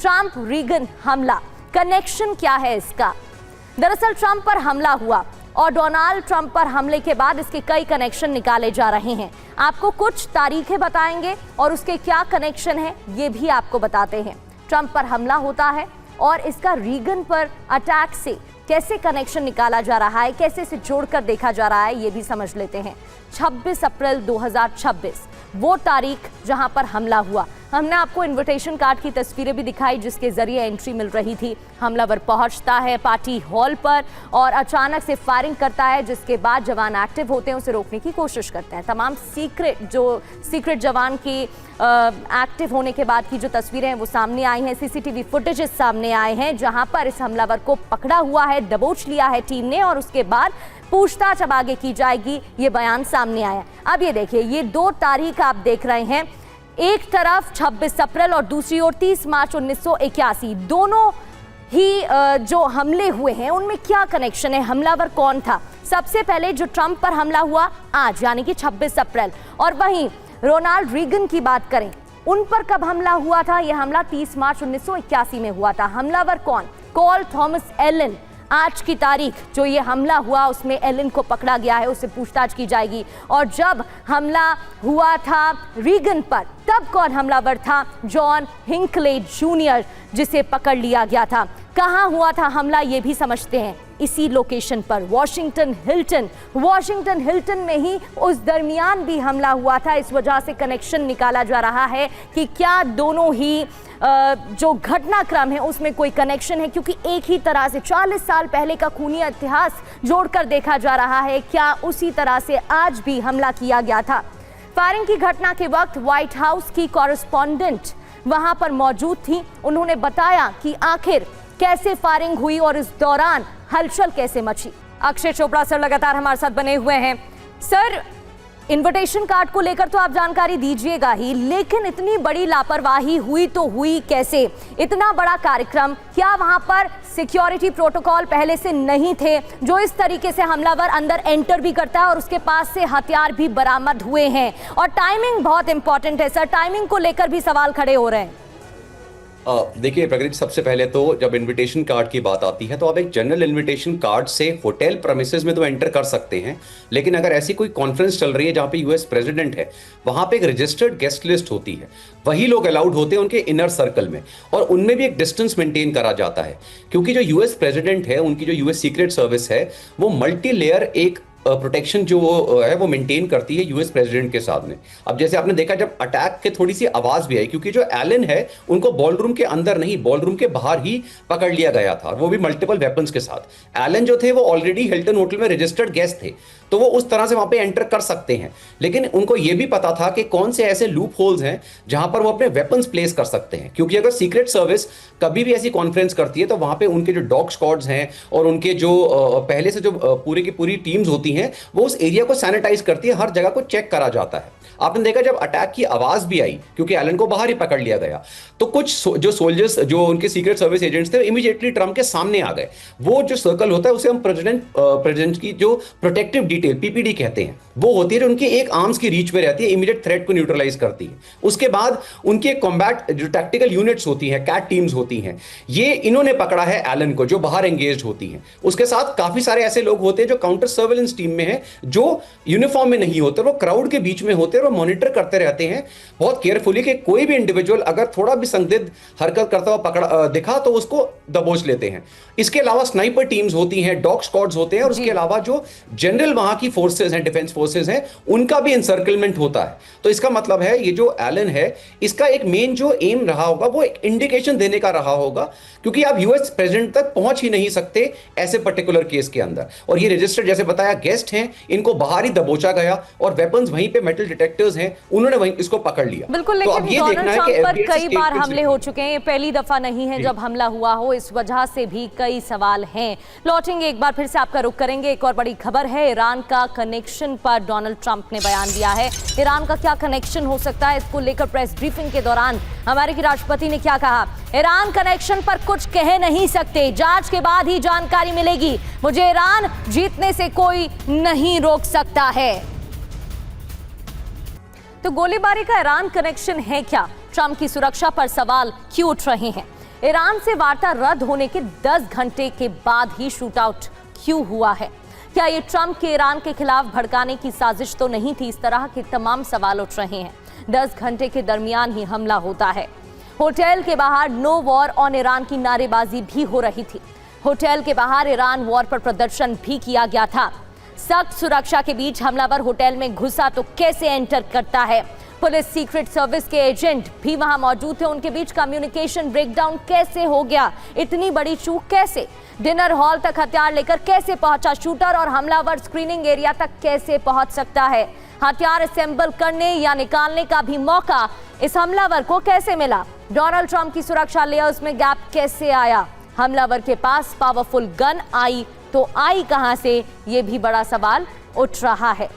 Trump Regan हमला, connection क्या है इसका? दरअसल ट्रंप पर हमला हुआ और डोनाल्ड ट्रंप पर हमले के बाद इसके कई कनेक्शन निकाले जा रहे हैं। आपको कुछ तारीखें बताएंगे और उसके क्या कनेक्शन है ये भी आपको बताते हैं। ट्रंप पर हमला होता है और इसका रीगन पर अटैक से कैसे कनेक्शन निकाला जा रहा है, कैसे इसे जोड़कर देखा जा रहा है, ये भी समझ लेते हैं। 26 अप्रैल 2026 वो तारीख जहां पर हमला हुआ। हमने आपको इनविटेशन कार्ड की तस्वीरें भी दिखाई जिसके जरिए एंट्री मिल रही थी। हमलावर पहुंचता है पार्टी हॉल पर और अचानक से फायरिंग करता है, जिसके बाद जवान एक्टिव होते हैं, उसे रोकने की कोशिश करते हैं। तमाम सीक्रेट जवान की एक्टिव होने के बाद की जो तस्वीरें हैं वो सामने आई हैं। सीसीटीवी फुटेजेस सामने आए हैं जहां पर इस हमलावर को पकड़ा हुआ है, दबोच लिया है टीम ने और उसके बाद पूछताछ अब आगे की जाएगी, ये बयान सामने आया। अब ये देखिए, ये 2 तारीख आप देख रहे हैं, एक तरफ 26 अप्रैल और दूसरी ओर 30 मार्च 1981। दोनों ही जो हमले हुए हैं उनमें क्या कनेक्शन है, हमलावर कौन था? सबसे पहले जो ट्रंप पर हमला हुआ आज यानी कि 26 अप्रैल, और वहीं रोनाल्ड रीगन की बात करें, उन पर कब हमला हुआ था? यह हमला 30 मार्च 1981 में हुआ था। हमलावर कौन? Call Thomas Allen. आज की तारीख जो ये हमला हुआ उसमें एलन को पकड़ा गया है, उससे पूछताछ की जाएगी। और जब हमला हुआ था रीगन पर तब कौन हमलावर था? जॉन हिंकले जूनियर, जिसे पकड़ लिया गया था। कहाँ हुआ था हमला ये भी समझते हैं, इसी लोकेशन पर, वॉशिंगटन हिल्टन में ही उस दरमियान भी हमला हुआ था। इस वजह से कनेक्शन निकाला जा रहा है कि क्या दोनों ही जो घटनाक्रम है उसमें कोई कनेक्शन है, क्योंकि एक ही तरह से 40 साल पहले का खूनी इतिहास जोड़कर देखा जा रहा है। क्या उसी तरह से आज भी हमला किया गया था? फायरिंग की घटना के वक्त व्हाइट हाउस की कॉरेस्पॉन्डेंट वहां पर मौजूद थी। उन्होंने बताया कि आखिर कैसे फायरिंग हुई और इस दौरान हलचल कैसे मची। अक्षय चोपड़ा सर लगातार हमारे साथ बने हुए हैं। सर, इनविटेशन कार्ड को लेकर तो आप जानकारी दीजिएगा ही, लेकिन इतनी बड़ी लापरवाही हुई तो हुई कैसे? इतना बड़ा कार्यक्रम, क्या वहां पर सिक्योरिटी प्रोटोकॉल पहले से नहीं थे जो इस तरीके से हमलावर अंदर एंटर भी करता है और उसके पास से हथियार भी बरामद हुए हैं? और टाइमिंग बहुत इंपॉर्टेंट है सर, टाइमिंग को लेकर भी सवाल खड़े हो रहे हैं। देखिए प्रगति, सबसे पहले तो जब इनविटेशन कार्ड की बात आती है तो आप एक जनरल इनविटेशन कार्ड से होटल प्रेमिसेस में तो एंटर कर सकते हैं, लेकिन अगर ऐसी कोई कॉन्फ्रेंस चल रही है जहां पे यूएस प्रेसिडेंट है, वहां पे एक रजिस्टर्ड गेस्ट लिस्ट होती है, वही लोग अलाउड होते हैं उनके इनर सर्कल में, और उनमें भी एक डिस्टेंस मेंटेन करा जाता है, क्योंकि जो यूएस प्रेसिडेंट है, उनकी जो यूएस सीक्रेट सर्विस है, वो मल्टी लेयर एक प्रोटेक्शन जो है वो मेंटेन करती है यूएस प्रेसिडेंट के सामने। अब जैसे आपने देखा, जब अटैक के थोड़ी सी आवाज भी आई, क्योंकि जो एलन है उनको बॉलरूम के अंदर नहीं, बॉलरूम के बाहर ही पकड़ लिया गया था, वो भी मल्टीपल वेपन्स के साथ। एलन जो थे वो ऑलरेडी हिल्टन होटल में रजिस्टर्ड गेस्ट थे, तो वो उस तरह से वहां पे एंटर कर सकते हैं, लेकिन उनको ये भी पता था कि कौन से ऐसे लूप होल्स हैं जहां पर वो अपने वेपन्स प्लेस कर सकते हैं, क्योंकि अगर सीक्रेट सर्विस कभी भी ऐसी कॉन्फ्रेंस करती है तो वहां पे उनके जो डॉग स्क्वाड्स हैं और उनके जो पहले से जो पूरी की पूरी टीम्स होती हैं, वो उस एरिया को सैनिटाइज करती है, हर जगह को चेक करा जाता है। आपने देखा जब अटैक की आवाज भी आई, क्योंकि एलन को बाहर ही पकड़ लिया गया, तो कुछ जो सोल्जर्स, जो उनके सीक्रेट सर्विस एजेंट्स थे, इमीडिएटली ट्रंप के सामने आ गए। वो जो सर्कल होता है उसे हम प्रेसिडेंट की जो प्रोटेक्टिव डिटेल पीपीडी कहते हैं, वो होती है जो उनकी एक आर्म्स की रीच में रहती है, इमीडिएट थ्रेट को न्यूट्रलाइज करती है। उसके बाद उनके कॉम्बैट जो टैक्टिकल यूनिट्स होती हैं, कैट टीम्स होती हैं, ये इन्होंने पकड़ा है एलन को, जो बाहर एंगेज होती हैं। उसके साथ काफी सारे ऐसे लोग होते हैं जो काउंटर सर्वेलेंस टीम में है, जो यूनिफॉर्म में नहीं होते, वो क्राउड के बीच में होते हैं और मॉनिटर करते रहते हैं बहुत केयरफुली कि कोई भी इंडिविजुअल अगर थोड़ा भी संदिग्ध हरकत करता हुआ दिखा तो उसको दबोच लेते हैं। इसके अलावा स्नाइपर टीम्स होती हैं, डॉग स्क्वाड्स होते हैं, और उसके अलावा जो जनरल वहां की फोर्सेस हैं, डिफेंस फोर्सेस हैं, उनका भी एनसर्कलमेंट होता है। तो इसका मतलब है ये जो एलन है, इसका एक मेन जो एम रहा होगा वो एक इंडिकेशन देने का रहा होगा, क्योंकि आप यूएस प्रेसिडेंट तक पहुंच ही नहीं सकते ऐसे पर्टिकुलर केस के अंदर। और ये रजिस्टर्ड, जैसे बताया, गेस्ट हैं, इनको बाहर ही दबोचा गया और वेपन्स वहीं पे, मेटल डिटेक्टर्स हैं, उन्होंने वहीं इसको पकड़ लिया। बिल्कुल, लेकिन डोनाल्ड ट्रंप पर कई बार हमले हो चुके हैं, ये पहली दफा नहीं है जब हमला हुआ हो, इस वजह से भी कई सवाल हैं। लौटेंगे, एक बार फिर से आपका रुख करेंगे। एक और बड़ी खबर है, ईरान का कनेक्शन पर डोनाल्ड ट्रंप ने बयान दिया है। ईरान का क्या कनेक्शन हो सकता है, इसको लेकर प्रेस ब्रीफिंग के दौरान अमेरिकी राष्ट्रपति ने क्या कहा? ईरान कनेक्शन पर कुछ कह नहीं सकते, जांच के बाद ही जानकारी मिलेगी। मुझे ईरान जीतने से कोई नहीं रोक सकता है। तो गोलीबारी का ईरान कनेक्शन है क्या? ट्रंप की सुरक्षा पर सवाल क्यों उठ रहे हैं? ईरान से वार्ता रद्द होने के 10 घंटे के बाद ही शूटआउट क्यों हुआ है? क्या ये ट्रंप के ईरान के खिलाफ भड़काने की साजिश तो नहीं थी? इस तरह के तमाम सवाल उठ रहे हैं। 10 घंटे के दरमियान ही हमला होता है। होटल के बाहर नो वॉर ऑन ईरान की नारेबाजी भी हो रही थी। होटल के बाहर ईरान वॉर पर प्रदर्शन भी किया गया था। सख्त सुरक्षा के बीच हमलावर होटल में घुसा तो कैसे एंटर करता है? पुलिस सीक्रेट सर्विस के एजेंट भी वहां मौजूद थे। उनके बीच कम्युनिकेशन ब्रेकडाउन कैसे हो गया? इतनी बड़ी चूक कैसे? डिनर हॉल तक हथियार लेकर कैसे पहुंचा शूटर? और हमलावर स्क्रीनिंग एरिया तक कैसे पहुंच सकता है? हथियार असेंबल करने या निकालने का भी मौका इस हमलावर को कैसे मिला? डोनाल्ड ट्रंप की सुरक्षा लेयर्स में गैप कैसे आया? हमलावर के पास पावरफुल गन आई तो आई कहां से? ये भी बड़ा सवाल उठ रहा है।